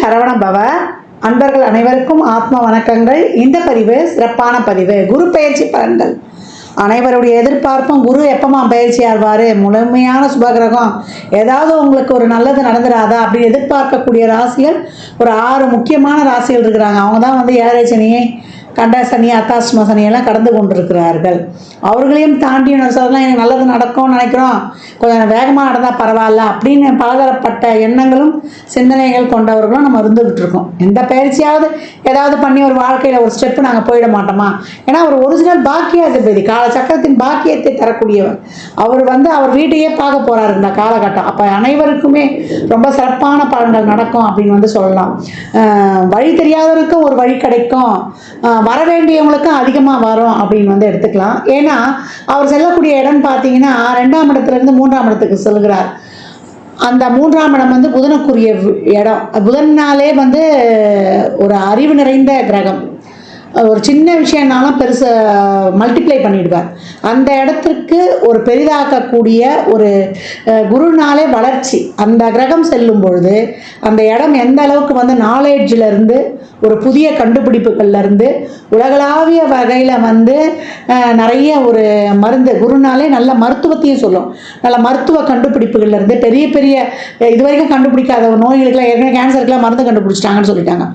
சரவண பவ. அன்பர்கள் அனைவருக்கும் ஆத்ம வணக்கங்கள். இந்த பதிவு சிறப்பான பதிவு. குரு பயிற்சி பலன்கள். அனைவருடைய எதிர்பார்ப்பும் குரு எப்பமா பயிற்சி ஆவார், முழுமையான சுபகிரகம், ஏதாவது உங்களுக்கு ஒரு நல்லது நடந்துடாதா அப்படின்னு எதிர்பார்க்கக்கூடிய ராசிகள் ஒரு 6 முக்கியமான ராசிகள் இருக்கிறாங்க. அவங்க தான் வந்து ஏழரை சனியை, கண்ட சனி, அத்தாஷ்டம சனியெல்லாம் கடந்து கொண்டிருக்கிறார்கள். அவர்களையும் தாண்டி சொல்லலாம், எனக்கு நல்லது நடக்கும்னு நினைக்கிறோம், கொஞ்சம் வேகமாக நடந்தால் பரவாயில்ல அப்படின்னு பலதரப்பட்ட எண்ணங்களும் சிந்தனைகள் கொண்டவர்களும் நம்ம இருந்துகிட்டு இருக்கோம். எந்த பயிற்சியாவது ஏதாவது பண்ணி ஒரு வாழ்க்கையில் ஒரு ஸ்டெப்பு நாங்கள் போயிட மாட்டோமா? ஏன்னா ஒரு ஒரிஜினல் பாக்கியாதிபதி, காலச்சக்கரத்தின் பாக்கியத்தை தரக்கூடியவர். அவர் வந்து அவர் வீட்டையே பார்க்க போகிறார் இந்த காலகட்டம். அப்போ அனைவருக்குமே ரொம்ப சிறப்பான பலன்கள் நடக்கும் அப்படின்னு வந்து சொல்லலாம். வழி தெரியாதவருக்கும் ஒரு வழி கிடைக்கும், வர வேண்டியவங்களுக்கும் அதிகமாக வரும் அப்படின்னு வந்து எடுத்துக்கலாம். ஏன்னா அவர் செல்லக்கூடிய இடம் பார்த்தீங்கன்னா 2ஆம் இடத்துலேருந்து 3ஆம் இடத்துக்கு செல்கிறார். அந்த 3ஆம் இடம் வந்து புதனுக்குரிய இடம். புதன்னாலே வந்து ஒரு அறிவு நிறைந்த கிரகம். ஒரு சின்ன விஷயம்னாலும் பெருசு மல்டிப்ளை பண்ணிடுவார். அந்த இடத்திற்கு ஒரு பெரிதாக்கக்கூடிய ஒரு குருனாலே வளர்ச்சி. அந்த கிரகம் செல்லும் பொழுது அந்த இடம் எந்த அளவுக்கு வந்து நாலேஜிலேருந்து ஒரு புதிய கண்டுபிடிப்புகள்லேருந்து உலகளாவிய வகையில் வந்து நிறைய ஒரு மருந்து, குருனாலே நல்ல மருத்துவத்தையும் சொல்லும். நல்ல மருத்துவ கண்டுபிடிப்புகள்லேருந்து பெரிய பெரிய இது வரைக்கும் கண்டுபிடிக்காத நோய்களுக்கெல்லாம், ஏற்கனவே கேன்சருக்கெல்லாம் மருந்து கண்டுபிடிச்சிட்டாங்கன்னு சொல்லிட்டாங்க.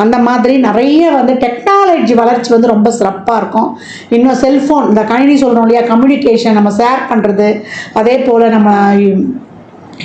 அந்த மாதிரி நிறைய வந்து டெக்னாலஜி வளர்ச்சி வந்து ரொம்ப சிறப்பாக இருக்கும். இன்னும் செல்ஃபோன், இந்த கணினி சொல்கிறோம் இல்லையா, கம்யூனிகேஷன், நம்ம ஷேர் பண்ணுறது, அதே போல் நம்ம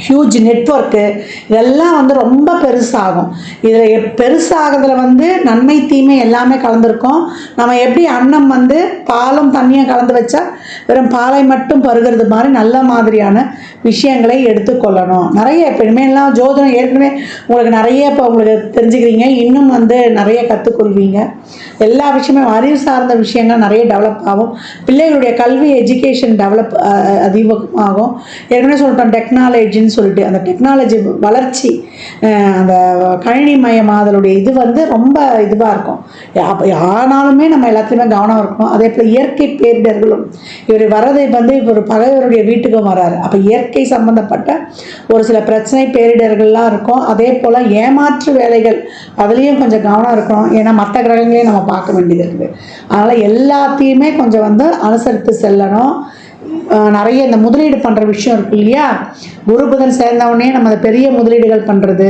ஹியூஜ் நெட்வொர்க்கு, இதெல்லாம் வந்து ரொம்ப பெருசாகும். இதில் பெருசாகிறதுல வந்து நன்மை தீமை எல்லாமே கலந்துருக்கும். நம்ம எப்படி அன்னம் வந்து பாலும் தண்ணியும் கலந்து வச்சா வெறும் பாலை மட்டும் பருகிறது மாதிரி நல்ல மாதிரியான விஷயங்களை எடுத்துக்கொள்ளணும். நிறைய இப்போ இனிமேலாம் ஜோதிடம் ஏற்கனவே உங்களுக்கு நிறைய இப்போ உங்களுக்கு தெரிஞ்சுக்கிறீங்க, இன்னும் வந்து நிறைய கற்றுக்கொள்வீங்க. எல்லா விஷயமே அறிவு சார்ந்த விஷயங்கள் நிறைய டெவலப் ஆகும். பிள்ளைகளுடைய கல்வி எஜுகேஷன் டெவலப் அதிகமாகும். ஏற்கனவே சொல்லிட்டோம் டெக்னாலஜின்னு சொல்லிட்டு, அந்த டெக்னாலஜி வளர்ச்சி, அந்த கணினி மயமாதலுடைய இது வந்து ரொம்ப இதுவாக இருக்கும். ஆனாலுமே நம்ம எல்லாத்துலேயுமே கவனம் இருக்கணும். அதே போல் இயற்கை பேரிடர்களும், இவர் வர்றது வந்து இப்போ ஒரு பகைவருடைய வீட்டுக்கும் வராரு. அப்போ இயற்கை சம்பந்தப்பட்ட ஒரு சில பிரச்சனை பேரிடர்கள்லாம் இருக்கும். அதே போல் ஏமாற்று வேலைகள், அதுலேயும் கொஞ்சம் கவனம் இருக்கணும். ஏன்னா மற்ற கிரகங்களையும் நம்ம பார்க்க வேண்டியது இருக்குது. அதனால் எல்லாத்தையுமே கொஞ்சம் வந்து அனுசரித்து செல்லணும். நிறைய இந்த முதலீடு பண்ணுற விஷயம் இருக்கு இல்லையா, குரு புதன் சேர்ந்தவுடனே நம்ம அந்த பெரிய முதலீடுகள் பண்ணுறது,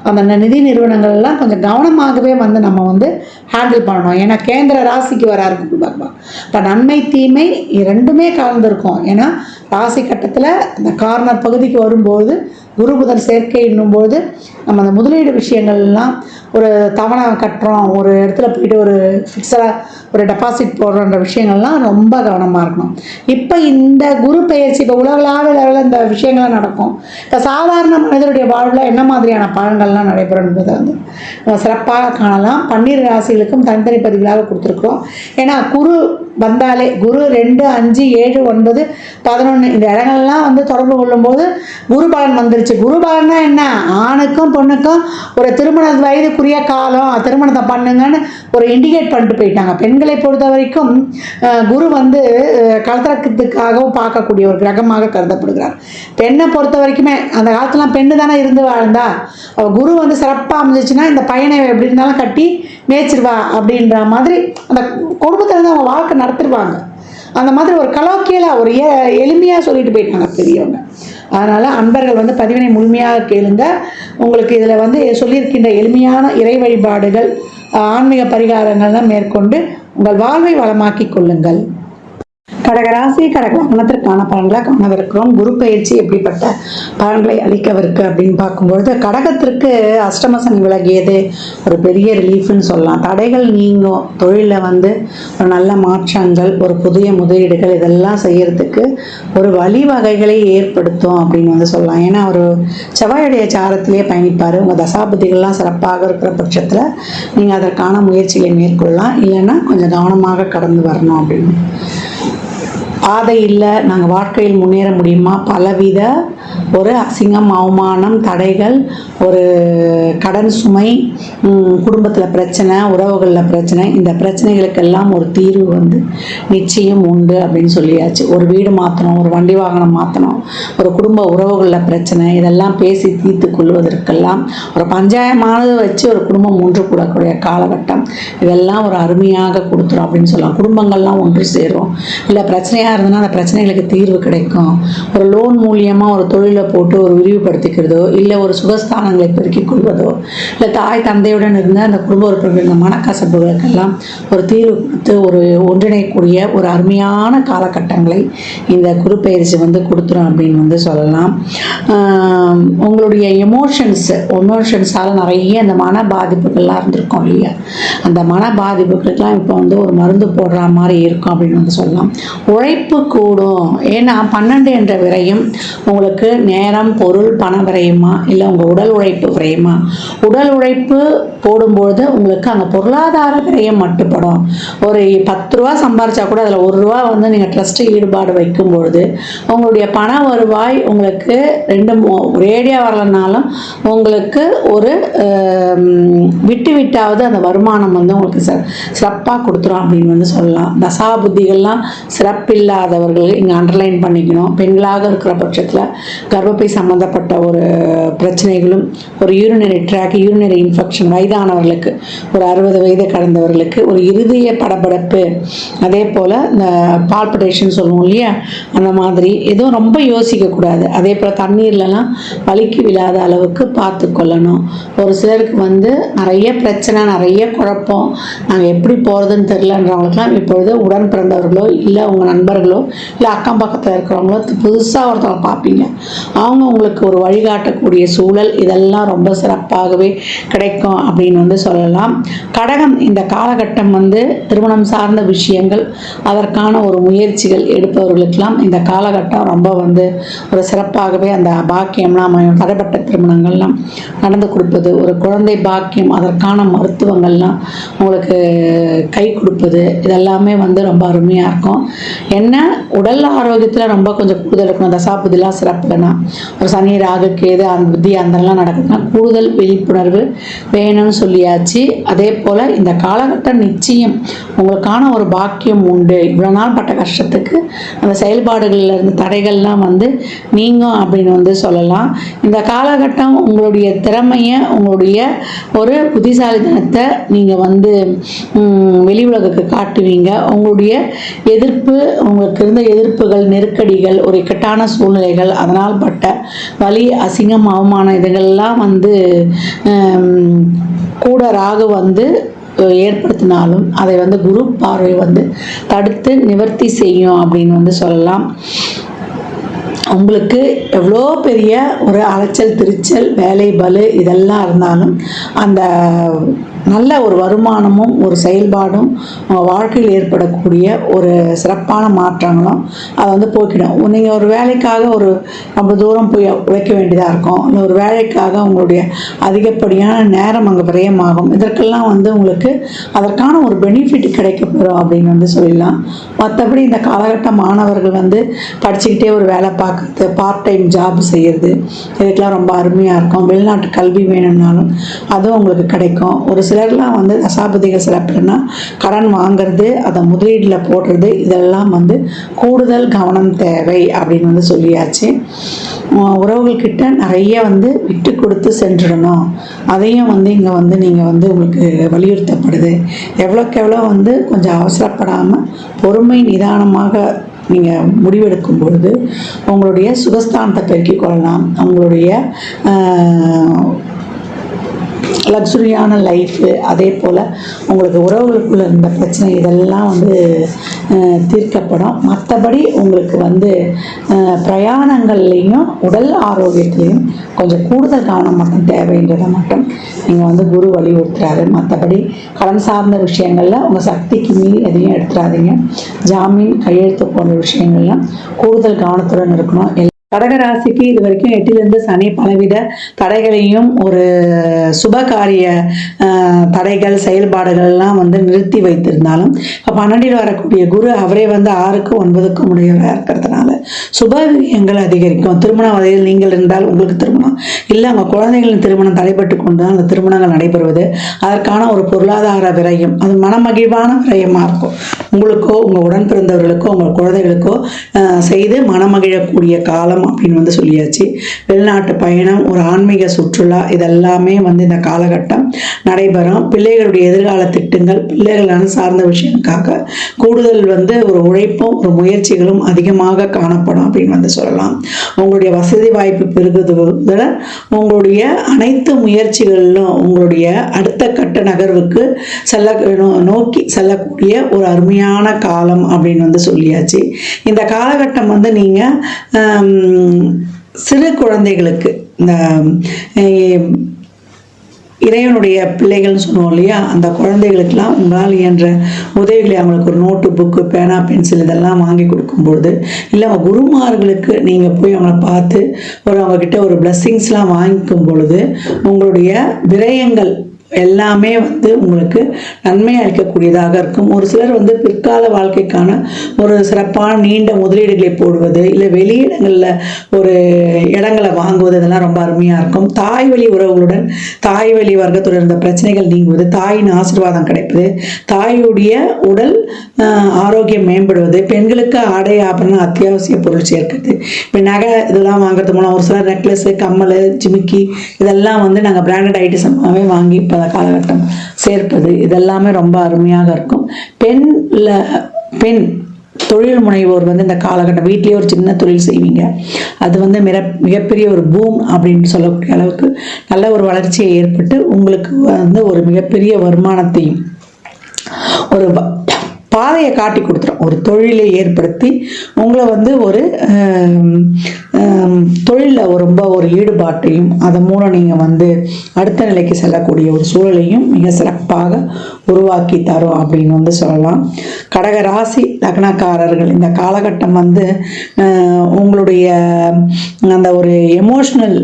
அந்த நிதி நிறுவனங்கள்லாம் கொஞ்சம் கவனமாகவே வந்து நம்ம வந்து ஹேண்டில் பண்ணணும். ஏன்னா கேந்திர ராசிக்கு வராரு குரு பகவான். இப்போ நன்மை தீமை ரெண்டுமே கலந்துருக்கும். ஏன்னா ராசி கட்டத்தில் அந்த கார்னர் பகுதிக்கு வரும்போது குரு புதன் சேர்க்கை என்னும்போது நம்ம அந்த முதலீடு விஷயங்கள்லாம், ஒரு தவணை கட்டுறோம், ஒரு இடத்துல போயிட்டு ஒரு ஃபிக்ஸடாக ஒரு டெபாசிட் போடுறன்ற விஷயங்கள்லாம் ரொம்ப கவனமாக இருக்கணும். இப்போ இந்த குரு பெயர்ச்சி இப்போ உலகளாவிய லெவலில் இந்த விஷயங்கள்லாம் நடக்கும். இப்போ சாதாரண மனிதனுடைய வாழ்வில் என்ன மாதிரியான பலன்கள்லாம் நடைபெறும் என்பதை வந்து சிறப்பாக காணலாம். 12 ராசிகளுக்கும் தனித்தனி பதிவுகளாக கொடுத்துருக்குறோம். ஏன்னா குரு வந்தாலே குரு 2, 5, 7, 9, 11 இந்த இடங்கள்லாம் வந்து தொடர்பு கொள்ளும்போது குரு பலன் வந்துருச்சு. குரு பலன்னா என்ன, ஆணுக்கும் பொண்ணுக்கும் ஒரு திருமண வயதுக்குரிய காலம், திருமணத்தை பண்ணுங்கன்னு ஒரு இண்டிகேட் பண்ணிட்டு போயிட்டாங்க. பெண்களை பொறுத்த வரைக்கும் குரு வந்து கலத்திரத்துக்காகவும் பார்க்கக்கூடிய ஒரு கிரகமாக கருதப்படுகிறார். பெண்ணை பொறுத்த வரைக்குமே அந்த காலத்துலாம் பெண்ணு தானே இருந்து வாழ்ந்தா, குரு வந்து சிறப்பாக அமைஞ்சிச்சுன்னா இந்த பையனை எப்படி இருந்தாலும் கட்டி மேய்ச்சிருவா அப்படின்ற மாதிரி அந்த குடும்பத்தில் இருந்து அவங்க வாழ்க்கை நடத்திடுவாங்க. அந்த மாதிரி ஒரு கலோக்கியலாக ஒரு எளிமையாக சொல்லிட்டு போயிட்டாங்க பெரியவங்க. அதனால் அன்பர்கள் வந்து பதிவினை முழுமையாக கேளுங்க. உங்களுக்கு இதில் வந்து சொல்லியிருக்கின்ற எளிமையான இறை வழிபாடுகள், ஆன்மீக பரிகாரங்கள்லாம் மேற்கொண்டு உங்கள் வாழ்வை வளமாக்கி கொள்ளுங்கள். கடகராசி கடகலக்னத்திற்கான பலன்களை காணவிருக்கிறோம். குரு பயிற்சி எப்படிப்பட்ட பலன்களை அளிக்கவிருக்கு அப்படின்னு பார்க்கும்பொழுது, கடகத்திற்கு அஷ்டம சனி விலகியது ஒரு பெரிய ரிலீஃப்னு சொல்லலாம். தடைகள் நீங்கும், தொழிலில் வந்து ஒரு நல்ல மாற்றங்கள், ஒரு புதிய முதலீடுகள் இதெல்லாம் செய்யறதுக்கு ஒரு வழிவகைகளை ஏற்படுத்தும் அப்படின்னு வந்து சொல்லலாம். ஏன்னா ஒரு செவ்வாயுடைய சாரத்திலேயே பயணிப்பார். உங்கள் தசாபதிகள்லாம் சிறப்பாக இருக்கிற பட்சத்தில் நீங்கள் அதற்கான முயற்சிகளை மேற்கொள்ளலாம். இல்லைன்னா கொஞ்சம் கவனமாக கடந்து வரணும் அப்படின்னு. பாதை இல்லை, நாங்கள் வாழ்க்கையில் முன்னேற முடியுமா, பலவித ஒரு அசிங்கம், அவமானம், தடைகள், ஒரு கடன் சுமை, குடும்பத்தில் பிரச்சனை, உறவுகளில் பிரச்சனை, இந்த பிரச்சனைகளுக்கெல்லாம் ஒரு தீர்வு வந்து நிச்சயம் உண்டு அப்படின்னு சொல்லியாச்சு. ஒரு வீடு மாற்றணும், ஒரு வண்டி வாகனம் மாற்றணும், ஒரு குடும்ப உறவுகளில் பிரச்சனை, இதெல்லாம் பேசி தீர்த்து கொள்வதற்கெல்லாம் ஒரு பஞ்சாயமானது வச்சு ஒரு குடும்பம் ஒன்று கூடக்கூடிய காலகட்டம் இதெல்லாம் ஒரு அருமையாக கொடுத்துரும் அப்படின்னு சொல்லலாம். குடும்பங்கள்லாம் ஒன்று சேரும். இல்லை பிரச்சனையாக இருந்ததுன்னா அந்த பிரச்சனைகளுக்கு தீர்வு கிடைக்கும். ஒரு லோன் மூலியமாக ஒரு தொழிலை போட்டு ஒரு விரிவுபடுத்திக்கிறதோ, இல்லை ஒரு சுகஸ்தானங்களை பெருக்கிக் கொள்வதோ, இல்லை தாய் தந்தையுடன் இருந்த அந்த குடும்ப உறுப்பினர்கள் மனக்கசப்புகளுக்கெல்லாம் ஒரு தீர்வு கொடுத்து ஒரு ஒன்றிணைக்கூடிய ஒரு அருமையான காலகட்டங்களை இந்த குரு பயிற்சி வந்து கொடுத்துரும் அப்படின்னு வந்து சொல்லலாம். உங்களுடைய எமோஷன்ஸால் நிறைய அந்த மன பாதிப்புகள்லாம் இருந்திருக்கும் இல்லையா, அந்த மன பாதிப்புகளுக்கெல்லாம் இப்போ வந்து ஒரு மருந்து போடுற மாதிரி இருக்கும் அப்படின்னு வந்து சொல்லலாம். உழைப்பு கூடும். ஏன்னா 12 என்ற விரயம் உங்களுக்கு நேரம், பொருள், பண விரயமா, இல்லை உங்கள் உடல் உழைப்பு விரயமா? உடல் உழைப்பு போடும்பொழுது உங்களுக்கு அங்கே பொருளாதார விரயம் மட்டுப்படும். ஒரு 10 ரூபா சம்பாரிச்சா கூட அதில் 1 ரூபா வந்து நீங்கள் ட்ரஸ்ட்டு ஈடுபாடு வைக்கும்பொழுது உங்களுடைய பண வருவாய் உங்களுக்கு 2 ரேடியாக வரலனாலும் உங்களுக்கு ஒரு விட்டாவது அந்த வருமானம் வந்து உங்களுக்கு சிறப்பாக கொடுத்துரும் அப்படின்னு வந்து சொல்லலாம். தசா புத்திகள்லாம் சிறப்பில்லாதவர்கள் இங்கே அண்டர்லைன் பண்ணிக்கணும். பெண்களாக இருக்கிற பட்சத்தில் கர்ப்பப்பை சம்மந்தப்பட்ட ஒரு பிரச்சனைகளும், ஒரு யூரினரி இன்ஃபெக்ஷன், வயதானவர்களுக்கு, ஒரு 60 வயது கடந்தவர்களுக்கு ஒரு இருதய படபடப்பு, அதே போல் இந்த பால்பிட்டேஷன் சொல்லுவோம் இல்லையா, அந்த மாதிரி எதுவும் ரொம்ப யோசிக்கக்கூடாது. அதே போல் தண்ணீர்லலாம் வலிக்கு விழாத அளவுக்கு பார்த்து கொள்ளணும். ஒரு சிலருக்கு வந்து நிறைய பிரச்சனை, நிறைய குழப்பம், நாங்கள் எப்படி போகிறதுன்னு தெரிலன்றவங்களுக்குலாம் இப்பொழுது உடன் பிறந்தவர்களோ, இல்லை உங்கள் நண்பர்களோ, இல்லை அக்கம் பக்கத்தில் இருக்கிறவங்களோ புதுசாக ஒருத்தவங்க பார்ப்பீங்க. அவங்க உங்களுக்கு ஒரு வழிகாட்டக்கூடிய சூழல் இதெல்லாம் ரொம்ப சிறப்பாகவே கிடைக்கும் அப்படின்னு வந்து சொல்லலாம். கடகம், இந்த காலகட்டம் வந்து திருமணம் சார்ந்த விஷயங்கள், அதற்கான ஒரு முயற்சிகள் எடுப்பவர்களுக்கெல்லாம் இந்த காலகட்டம் ரொம்ப வந்து ஒரு சிறப்பாகவே அந்த பாக்கியம்லாம் தடைப்பட்ட திருமணங்கள்லாம் நடந்து கொடுப்பது, ஒரு குழந்தை பாக்கியம், அதற்கான மருத்துவங்கள்லாம் உங்களுக்கு கை கொடுப்பது, இதெல்லாமே வந்து ரொம்ப அருமையாக இருக்கும். என்ன உடல் ஆரோக்கியத்தில் ரொம்ப கொஞ்சம் கூடுதல் இருக்கணும். தசாபுதிலாம் சிறப்புனா ஒரு சனி, ராகு, கேது, அந்த புத்தி அந்தெல்லாம் நடக்குதுன்னா கூடுதல் விழிப்புணர்வு வேணும்னு சொல்லியாச்சு. அதே போல் இந்த காலகட்டம் நிச்சயம் உங்களுக்கான ஒரு பாக்கியம் உண்டு. இவ்வளோ நாள் பட்ட கஷ்டத்துக்கு அந்த செயல்பாடுகளில் இருந்த தடைகள்லாம் வந்து நீங்கும் அப்படின்னு வந்து சொல்லலாம். இந்த காலகட்டம் உங்களுடைய திறமையை, உங்களுடைய ஒரு புத்திசாலித்தனத்தை நீங்கள் வந்து வெளி உலகுக்கு காட்டுவீங்க. உங்களுடைய எதிர்ப்பு, உங்களுக்கு இருந்த எதிர்ப்புகள், நெருக்கடிகள், ஒரு இக்கட்டான சூழ்நிலைகள், அதனால் பட்ட வலி, அசிங்கம், அவமானம், இதுகள்லாம் வந்து கூட ராகு வந்து ஏற்படுத்தினாலும் அதை வந்து குரு பார்வை வந்து தடுத்து நிவர்த்தி செய்யும் அப்படின்னு வந்து சொல்லலாம். உங்களுக்கு எவ்வளோ பெரிய ஒரு அலைச்சல், திருச்சல், வேலை பளு இதெல்லாம் இருந்தாலும் அந்த நல்ல ஒரு வருமானமும் ஒரு செயல்பாடும் உங்கள் வாழ்க்கையில் ஏற்படக்கூடிய ஒரு சிறப்பான மாற்றங்களும் அதை வந்து போக்கிடும். நீங்கள் ஒரு வேலைக்காக ஒரு ரொம்ப தூரம் போய் உழைக்க வேண்டியதாக இருக்கும். இல்லை ஒரு வேலைக்காக உங்களுடைய அதிகப்படியான நேரம் அங்கே விரயமாகும். இதற்கெல்லாம் வந்து உங்களுக்கு அதற்கான ஒரு பெனிஃபிட் கிடைக்கப்பெறும் அப்படின்னு வந்து சொல்லலாம். மற்றபடி இந்த காலகட்ட மாணவர்கள் வந்து படிச்சுக்கிட்டே ஒரு வேலை பார்க்குறது, பார்ட் டைம் ஜாப் செய்கிறது, இதுக்கெல்லாம் ரொம்ப அருமையாக இருக்கும். வெளிநாட்டு கல்வி வேணும்னாலும் அதுவும் உங்களுக்கு கிடைக்கும். ஒரு சிலர்லாம் வந்து தசாபதிகள் சிறப்புனா கடன் வாங்கிறது, அதை முதலீட்டில் போடுறது, இதெல்லாம் வந்து கூடுதல் கவனம் தேவை அப்படின்னு வந்து சொல்லியாச்சு. உறவுகள்கிட்ட நிறைய வந்து விட்டு கொடுத்து சென்றுடணும். அதையும் வந்து இங்கே வந்து நீங்கள் வந்து உங்களுக்கு வலியுறுத்தப்படுது. எவ்வளோக்கு எவ்வளோ வந்து கொஞ்சம் அவசரப்படாமல் பொறுமை நிதானமாக நீங்கள் முடிவெடுக்கும் பொழுது உங்களுடைய சுகஸ்தானத்தை பெருக்கிக் கொள்ளலாம். உங்களுடைய லக்ஸுரியான லைஃபு, அதே போல் உங்களுக்கு உறவுகளுக்குள்ள இருந்த பிரச்சனை இதெல்லாம் வந்து தீர்க்கப்படும். மற்றபடி உங்களுக்கு வந்து பிரயாணங்கள்லேயும் உடல் ஆரோக்கியத்துலேயும் கொஞ்சம் கூடுதல் கவனம் மட்டும் தேவைன்றதை மட்டும் நீங்கள் வந்து குரு வலியுறுத்துறாரு. மற்றபடி கடன் சார்ந்த விஷயங்களில் உங்கள் சக்திக்கு மீறி எதையும் எடுத்துடாதீங்க. ஜாமீன், கையெழுத்து போன்ற விஷயங்கள்லாம் கூடுதல் கவனத்துடன் இருக்கணும். கடகராசிக்கு இது வரைக்கும் 8லிருந்து சனி பலவித தடைகளையும் ஒரு சுபகாரிய தடைகள் செயல்பாடுகள்லாம் வந்து நிறுத்தி வைத்திருந்தாலும் இப்போ 12 வரக்கூடிய குரு அவரே வந்து 6க்கும் 9க்கும் உடையவராக இருக்கிறதுனால சுபவிரியங்கள் அதிகரிக்கும். திருமண வயதில் நீங்கள் இருந்தால் உங்களுக்கு திருமணம் இல்லை உங்கள் குழந்தைகளின் திருமணம் தடைபட்டு கொண்டு அந்த திருமணங்கள் நடைபெறுவது, அதற்கான ஒரு பொருளாதார விரயம், அது மனமகிழ்வான விரயமாக இருக்கும். உங்களுக்கோ உங்கள் உடன் பிறந்தவர்களுக்கோ உங்கள் குழந்தைகளுக்கோ செய்து மனமகிழக்கூடிய காலம் அப்படின்னு வந்து சொல்லியாச்சு. வெளிநாட்டு பயணம், ஒரு ஆன்மீக சுற்றுலா, இதெல்லாமே வந்து இந்த காலகட்டம் நடைபெறும். பிள்ளைகளுடைய எதிர்கால திட்டங்கள், பிள்ளைகள் சார்ந்த விஷயங்களுக்காக கூடுதல் வந்து ஒரு உழைப்பும் ஒரு முயற்சிகளும் அதிகமாக காணப்படும் அப்படின்னு வந்து சொல்லலாம். உங்களுடைய வசதி வாய்ப்பு பெருகுவதில் உங்களுடைய அனைத்து முயற்சிகளிலும் உங்களுடைய அடுத்த கட்ட நகர்வுக்கு நோக்கி செல்லக்கூடிய ஒரு அருமையான காலம் அப்படின்னு வந்து சொல்லியாச்சு. இந்த காலகட்டம் வந்து நீங்கள் சிறு குழந்தைகளுக்கு இந்த இறைவனுடைய பிள்ளைகள்னு சொல்லுவோம் இல்லையா, அந்த குழந்தைகளுக்கெல்லாம் உங்களால் இயன்ற உதவிகளை அவங்களுக்கு ஒரு நோட்டு, புக்கு, பேனா, பென்சில் இதெல்லாம் வாங்கி கொடுக்கும்பொழுது, இல்லை அவங்க குருமார்களுக்கு நீங்கள் போய் அவங்கள பார்த்து அவங்கக்கிட்ட ஒரு பிளஸ்ஸிங்ஸ்லாம் வாங்கிக்கும் பொழுது உங்களுடைய விரயங்கள் எல்லாமே வந்து உங்களுக்கு நன்மை அளிக்கக்கூடியதாக இருக்கும். ஒரு சிலர் வந்து பிற்கால வாழ்க்கைக்கான ஒரு சிறப்பான நீண்ட முதலீடுகளை போடுவது, இல்லை வெளியிடங்களில் ஒரு இடங்களை வாங்குவது, இதெல்லாம் ரொம்ப அருமையாக இருக்கும். தாய் வழி உறவுகளுடன் தாய் வழி வர்க்கத்துடன் இருந்த பிரச்சனைகள் நீங்குவது, தாயின் ஆசீர்வாதம் கிடைப்பது, தாயுடைய உடல் ஆரோக்கியம் மேம்படுவது, பெண்களுக்கு ஆடை ஆபரணம் அத்தியாவசிய பொருள் சேர்க்கிறது. இப்போ நகை இதெல்லாம் வாங்குறது மூலம் ஒரு சிலர் நெக்லஸ்ஸு, கம்மல், ஜிமிக்கி இதெல்லாம் வந்து நாங்கள் பிராண்டட் ஐட்டம்ஸாகவே வாங்கி காலகட்டம் சேர்ப்பது, இதெல்லாமே ரொம்ப அருமையாக இருக்கும். பெண் தொழில் முனைவோர் வந்து இந்த காலகட்டம் வீட்டிலேயே ஒரு சின்ன தொழில் செய்வீங்க, அது வந்து மிகப்பெரிய ஒரு பூம் அப்படின்னு சொல்லக்கூடிய அளவுக்கு நல்ல ஒரு வளர்ச்சியை ஏற்பட்டு உங்களுக்கு வந்து ஒரு மிகப்பெரிய வருமானத்தையும் ஒரு பாதையை காட்டி கொடுத்துரும். ஒரு தொழிலை ஏற்படுத்தி உங்களை வந்து ஒரு தொழிலில் ரொம்ப ஒரு ஈடுபாட்டையும் அதன் மூலம் நீங்கள் வந்து அடுத்த நிலைக்கு செல்லக்கூடிய ஒரு சூழலையும் மிக சிறப்பாக உருவாக்கி தரும் அப்படின்னு வந்து சொல்லலாம். கடக ராசி லக்னக்காரர்கள் இந்த காலகட்டம் வந்து உங்களுடைய அந்த ஒரு எமோஷ்னல்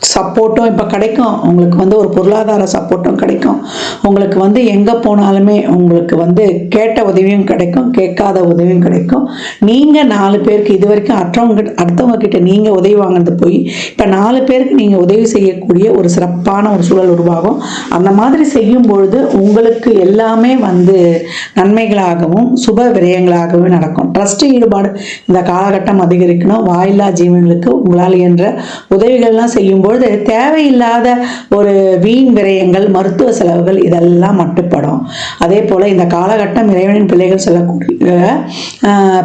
சப்போர்ட்டும் இப்போ கிடைக்கும். உங்களுக்கு வந்து ஒரு பொருளாதார சப்போர்ட்டும் கிடைக்கும். உங்களுக்கு வந்து எங்கே போனாலுமே உங்களுக்கு வந்து கேட்ட உதவியும் கிடைக்கும், கேட்காத உதவியும் கிடைக்கும். நீங்கள் 4 பேருக்கு இது வரைக்கும் அடுத்தவங்க கிட்ட நீங்கள் உதவி வாங்கினது போய் இப்போ 4 பேருக்கு நீங்கள் உதவி செய்யக்கூடிய ஒரு சிறப்பான ஒரு சூழல் உருவாகும். அந்த மாதிரி செய்யும் பொழுது உங்களுக்கு எல்லாமே வந்து நன்மைகளாகவும் சுப விரயங்களாகவும் நடக்கும். ட்ரஸ்ட் ஈடுபாடு இந்த காலகட்டம் அதிகரிக்கணும். வாயில்லா ஜீவன்களுக்கு உங்களால் என்ற உதவிகள்லாம் செய்யும்போது தேவையில்லாத ஒரு வீண் விரயங்கள், மருத்துவ செலவுகள் இதெல்லாம் மட்டுப்படும். அதே போல இந்த காலகட்டம் இறைவனின் பிள்ளைகள் செல்லக்கூடிய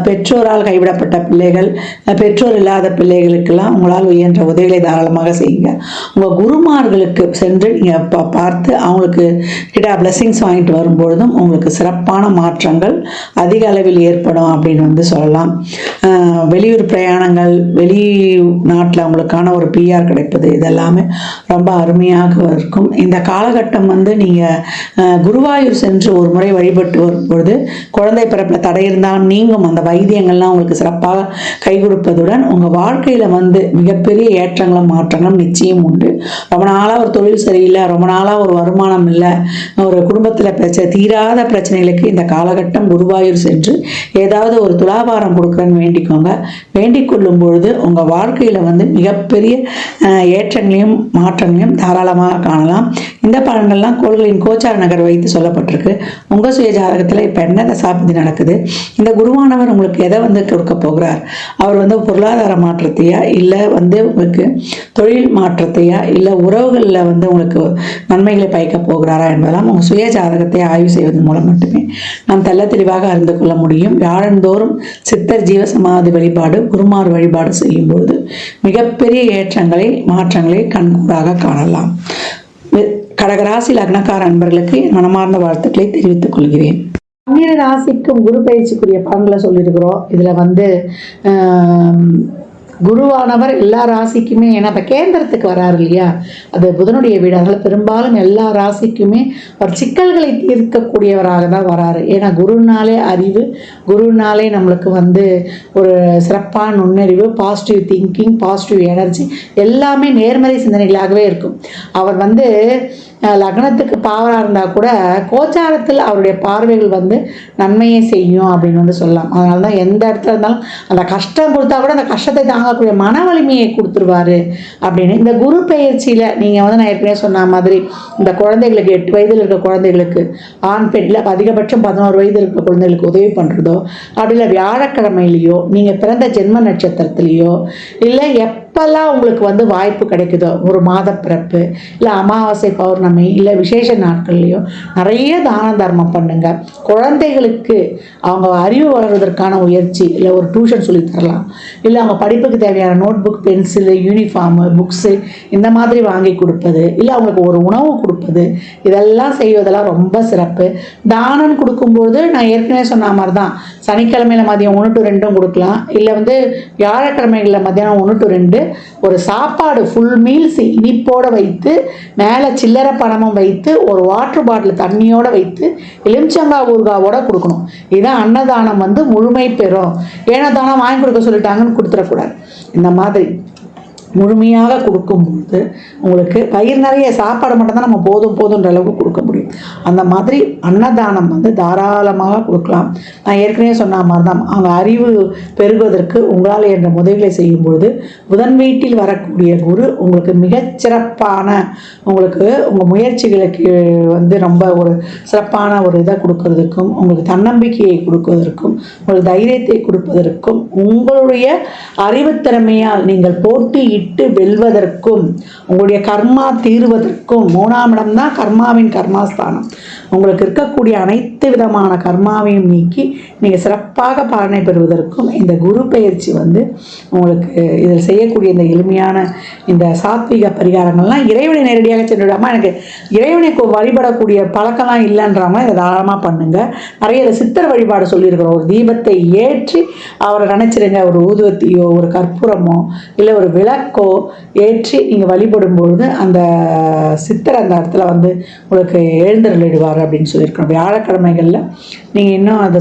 பெற்றோரால் கைவிடப்பட்ட பிள்ளைகள், பெற்றோர் இல்லாத பிள்ளைகளுக்கெல்லாம் உங்களால் இயன்ற உதவிகளை தாராளமாக செய்யுங்க. உங்கள் குருமார்களுக்கு சென்று நீங்கள் பார்த்து அவங்களுக்கு கிட்ட பிளெஸிங்ஸ் வாங்கிட்டு வரும்பொழுதும் உங்களுக்கு சிறப்பான மாற்றங்கள் அதிக அளவில் ஏற்படும் அப்படின்னு வந்து சொல்லலாம். வெளியூர் பிரயாணங்கள், வெளிநாட்டில் அவங்களுக்கான ஒரு பிஆர் கிடைப்பது, இதெல்லாமே ரொம்ப அருமையாக இருக்கும். இந்த காலகட்டம் வந்து நீங்கள் குருவாயூர் சென்று ஒரு முறை வழிபட்டு வரும்பொழுது குழந்தை பிறப்பில் தடை இருந்தாலும் நீங்கும். அந்த வைத்தியங்கள்லாம் உங்களுக்கு சிறப்பாக கை கொடுப்பதுடன் உங்கள் வாழ்க்கையில் வந்து மிகப்பெரிய ஏற்றங்களும் மாற்றங்களும் நிச்சயம் உண்டு. ரொம்ப நாளாக ஒரு தொழில் சரியில்லை, ரொம்ப நாளாக ஒரு வருமானம் இல்லை, ஒரு குடும்பத்தில் பிரச்சனை தீராத பிரச்சனைகளுக்கு இந்த காலகட்டம் குருவாயூர் சென்று ஏதாவது ஒரு துலாபாரம் கொடுக்குறேன்னு வேண்டிக்கோங்க. வேண்டிக் கொள்ளும் பொழுது உங்கள் வாழ்க்கையில் வந்து மிகப்பெரிய ஏற்றங்களையும் மாற்றங்களையும் தாராளமாக காணலாம். இந்த பலன்கள்லாம் கோள்களின் கோச்சார நகர் வைத்து சொல்லப்பட்டிருக்கு. உங்கள் சுய ஜாதகத்தில் இப்போ என்ன தசாபதி நடக்குது, இந்த குருவானவர் உங்களுக்கு எதை வந்து கொடுக்க போகிறார், அவர் வந்து பொருளாதார மாற்றத்தையா, இல்லை வந்து உங்களுக்கு தொழில் மாற்றத்தையா, இல்லை உறவுகளில் வந்து உங்களுக்கு நன்மைகளை பயக்க போகிறாரா என்பதெல்லாம் உங்கள் சுய ஜாதகத்தை ஆய்வு செய்வதன் மூலம் மட்டுமே நாம் தெல்ல தெளிவாக அறிந்து கொள்ள முடியும். வியாழந்தோறும் சித்தர் ஜீவசமாதி வழிபாடு, குருமார் வழிபாடு செய்யும் பொழுது மிகப்பெரிய ஏற்றங்களை மாற்றங்களை கண்கூடாக காணலாம். கடகராசி லக்னக்கார அன்பர்களுக்கு மனமார்ந்த வாழ்த்துக்களை தெரிவித்துக் கொள்கிறேன். 12 ராசிக்கும் குரு பயிற்சிக்குரிய பலன்களை சொல்லியிருக்கிறோம். இதில் வந்து குருவானவர் எல்லா ராசிக்குமே, ஏன்னா இப்போ கேந்திரத்துக்கு வராரு இல்லையா, அது புதனுடைய வீடு. அதனால் பெரும்பாலும் எல்லா ராசிக்குமே ஒரு சிக்கல்களை தீர்க்கக்கூடியவராக தான் வராரு. ஏன்னா குருனாலே அறிவு, குருனாலே நம்மளுக்கு வந்து ஒரு சிறப்பான நுண்ணறிவு, பாசிட்டிவ் திங்கிங், பாசிட்டிவ் எனர்ஜி, எல்லாமே நேர்மறை சிந்தனைகளாகவே இருக்கும். அவர் வந்து லக்னத்துக்கு பாவராக இருந்தால் கூட கோச்சாரத்தில் அவருடைய பார்வைகள் வந்து நன்மையை செய்யும் அப்படின்னு வந்து சொல்லலாம். அதனால தான் எந்த இடத்துல இருந்தாலும் அந்த கஷ்டம் கொடுத்தா கூட அந்த கஷ்டத்தை தாங்கக்கூடிய மன வலிமையை கொடுத்துருவாரு அப்படின்னு. இந்த குரு பயிற்சியில் நீங்கள் வந்து நான் ஏற்கனவே சொன்ன மாதிரி இந்த குழந்தைகளுக்கு 8 வயதில் இருக்க குழந்தைகளுக்கு ஆண் பெண்ணில் அதிகபட்சம் 11 வயது இருக்க குழந்தைகளுக்கு உதவி பண்ணுறதோ, அப்படி இல்லை வியாழக்கிழமையிலையோ, நீங்கள் பிறந்த ஜென்ம நட்சத்திரத்துலேயோ, இல்லை எப்பெல்லாம் உங்களுக்கு வந்து வாய்ப்பு கிடைக்குதோ, ஒரு மாத பிறப்பு, இல்லை அமாவாசை, பௌர்ணமி, இல்லை விசேஷ நாட்கள்லையோ நிறைய தான தர்மம் பண்ணுங்க. குழந்தைகளுக்கு அவங்க அறிவு வளர்வதற்கான முயற்சி, இல்லை ஒரு டியூஷன் சொல்லி தரலாம், இல்லை அவங்க படிப்புக்கு தேவையான note book, pencil, uniform, books இந்த மாதிரி வாங்கி கொடுப்பது, இல்லை அவங்களுக்கு ஒரு உணவு கொடுப்பது, இதெல்லாம் செய்வதெல்லாம் ரொம்ப சிறப்பு. தானம் கொடுக்கும்போது நான் ஏற்கனவே சொன்ன மாதிரி தான், சனிக்கிழமையில் மதியம் 1 to 2 கொடுக்கலாம், இல்லை வந்து வியாழக்கிழமைகளில் மதியானம் 1 to 2 ஒரு சாப்பாடு ஃபுல் மீல்ஸ் இனிப்போடு வைத்து, மேலே சில்லறை பணமும் வைத்து, ஒரு வாட்டர் பாட்டில் தண்ணியோடு வைத்து, எலுமிச்சங்காய் ஊறுகாவோட கொடுக்கணும். இதான் அன்னதானம் வந்து முழுமை பெறும். ஏன்னா தானம் வாங்கி கொடுக்க சொல்லிட்டாங்கன்னு கொடுத்துடக்கூடாது. இந்த மாதிரி முழுமையாக கொடுக்கும்போது உங்களுக்கு பயிர் நிறைய சாப்பாடு மட்டும்தான் நம்ம போதுன்ற அளவுக்கு கொடுக்க முடியும். அந்த மாதிரி அன்னதானம் வந்து தாராளமாக கொடுக்கலாம். நான் ஏற்கனவே சொன்ன மாதிரி தான், அவங்க அறிவு பெருகுவதற்கு உங்களால் என்ற உதவிகளை செய்யும்பொழுது புதன் வீட்டில் வரக்கூடிய குரு உங்களுக்கு மிகச்சிறப்பான, உங்களுக்கு உங்கள் முயற்சிகளுக்கு வந்து ரொம்ப ஒரு சிறப்பான ஒரு இதை கொடுக்கறதுக்கும், உங்களுக்கு தன்னம்பிக்கையை கொடுப்பதற்கும், உங்களுக்கு தைரியத்தை கொடுப்பதற்கும், உங்களுடைய அறிவுத்திறமையால் நீங்கள் போட்டியிட்டு வெல்வதற்கும், உங்களுடைய கர்மா தீர்வதற்கும், 3ஆம் இடம் தான் கர்மாவின் கர்மாஸ்தானம். உங்களுக்கு இருக்கக்கூடிய அனைத்து விதமான கர்மாவையும் நீக்கி நீங்கள் சிறப்பாக பலனை பெறுவதற்கும் இந்த குரு பயிற்சி வந்து உங்களுக்கு இதில் செய்யக்கூடிய இந்த எளிமையான இந்த சாத்விக பரிகாரங்கள்லாம் இறைவனை நேரடியாக சென்றுவிடாமல், எனக்கு இறைவனை வழிபடக்கூடிய பழக்கம்லாம் இல்லைன்றாமல் இதை தாராளமாக பண்ணுங்கள். நிறைய சித்தர் வழிபாடு சொல்லியிருக்கிறோம். ஒரு தீபத்தை ஏற்றி அவரை நினச்சிருங்க, ஒரு ஊதுவத்தியோ, ஒரு கற்பூரமோ, இல்லை ஒரு விளக்கோ ஏற்றி நீங்கள் வழிபடும்பொழுது அந்த சித்தர் அந்த இடத்துல வந்து உங்களுக்கு எழுந்தருளிடுவார் அப்படின்னு சொல்லியிருக்கோம். வியாழக்கிழமைகளில் நீங்கள் இன்னும் அதை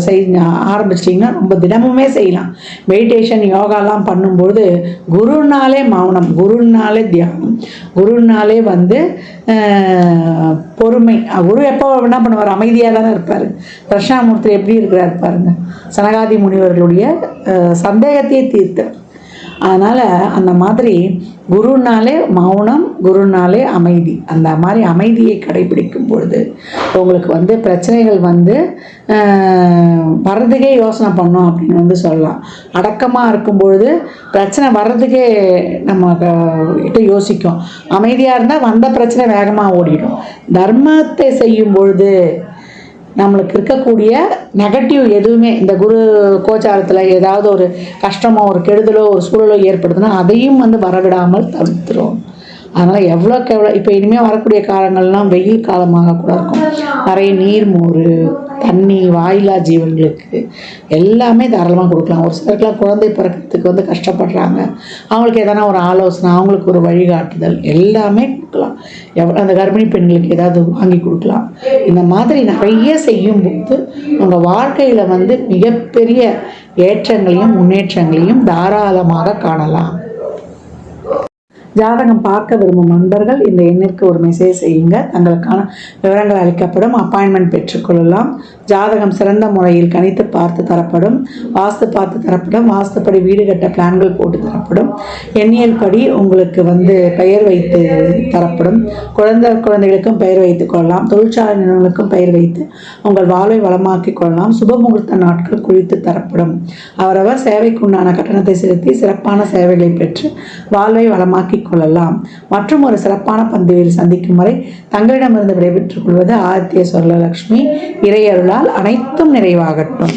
ஆரம்பிச்சிட்டிங்கன்னா ரொம்ப தினமுமே செய்யலாம். மெடிடேஷன், யோகாலாம் பண்ணும்போது குருனாலே மௌனம், குருனாலே தியானம், குருனாலே வந்து பொறுமை. குரு எப்போ என்ன பண்ணுவார்? அமைதியாக தானே இருப்பார். தட்சிணாமூர்த்தி எப்படி இருக்கிறார் பாருங்க, சனகாதி முனிவர்களுடைய சந்தேகத்தையே தீர்த்தார். அதனால் அந்த மாதிரி குருனாலே மௌனம், குருனாலே அமைதி, அந்த மாதிரி அமைதியை கடைபிடிக்கும் பொழுது உங்களுக்கு வந்து பிரச்சனைகள் வந்து வர்றதுக்கே யோசனை பண்ணோம் அப்படின்னு வந்து சொல்லலாம். அடக்கமாக இருக்கும் பொழுது பிரச்சனை வர்றதுக்கே நம்ம கிட்ட யோசிக்கும். அமைதியாக இருந்தால் வந்த பிரச்சனை வேகமாக ஓடிடும். தர்மத்தை செய்யும் பொழுது நம்மளுக்கு இருக்கக்கூடிய நெகட்டிவ் எதுவுமே, இந்த குரு கோச்சாரத்தில் ஏதாவது ஒரு கஷ்டமோ, ஒரு கெடுதலோ, ஒரு சூழலோ ஏற்படுதுன்னா அதையும் வந்து வரவிடாமல் தவிர்த்துரும். அதனால் எவ்வளோக்கு எவ்வளோ இப்போ இனிமேல் வரக்கூடிய காலங்கள்லாம் வெயில் காலமாக கூட இருக்கும். நிறைய நீர், மோர், தண்ணி, வாயிலா ஜீவன்களுக்கு எல்லாமே தாராளமாக கொடுக்கலாம். ஒரு சிலருக்குலாம் குழந்தை பிறக்கிறதுக்கு வந்து கஷ்டப்படுறாங்க, அவங்களுக்கு எதனா ஒரு ஆலோசனை, அவங்களுக்கு ஒரு வழிகாட்டுதல் எல்லாமே கொடுக்கலாம். அந்த கர்ப்பிணி பெண்களுக்கு ஏதாவது வாங்கி கொடுக்கலாம். இந்த மாதிரி நிறைய செய்யும்போது உங்கள் வாழ்க்கையில் வந்து மிகப்பெரிய ஏற்றங்களையும் முன்னேற்றங்களையும் தாராளமாக காணலாம். ஜாதகம் பார்க்க விரும்பும் நண்பர்கள் இந்த எண்ணிற்கு ஒரு மெசேஜ் செய்யுங்க. தங்களுக்கான விவரங்கள் அளிக்கப்படும். அப்பாயின்மெண்ட் பெற்றுக்கொள்ளலாம். ஜாதகம் சிறந்த முறையில் கணித்து பார்த்து தரப்படும். வாஸ்து பார்த்து தரப்படும். வாஸ்துப்படி வீடு கட்ட பிளான்கள் போட்டு தரப்படும். எண்ணியல் படி உங்களுக்கு வந்து பெயர் வைத்து தரப்படும். குழந்தைகளுக்கும் பெயர் வைத்து கொள்ளலாம். தொழிற்சாலை நிறுவனங்களுக்கும் பெயர் வைத்து உங்கள் வாழ்வை வளமாக்கிக் கொள்ளலாம். சுபமுகூர்த்த நாட்கள் குறித்து தரப்படும். அவரவர் சேவைக்குண்டான கட்டணத்தை செலுத்தி சிறப்பான சேவைகளை பெற்று வாழ்வை வளமாக்கி கொள்ளலாம். மற்றும் ஒரு சிறப்பான பந்தியில் சந்திக்கும் வரை தங்களிடமிருந்து விடைபெற்றுக் கொள்வது ஆதித்ய சொர்ணலக்ஷ்மி. இறையருளால் அனைத்தும் நிறைவாகட்டும்.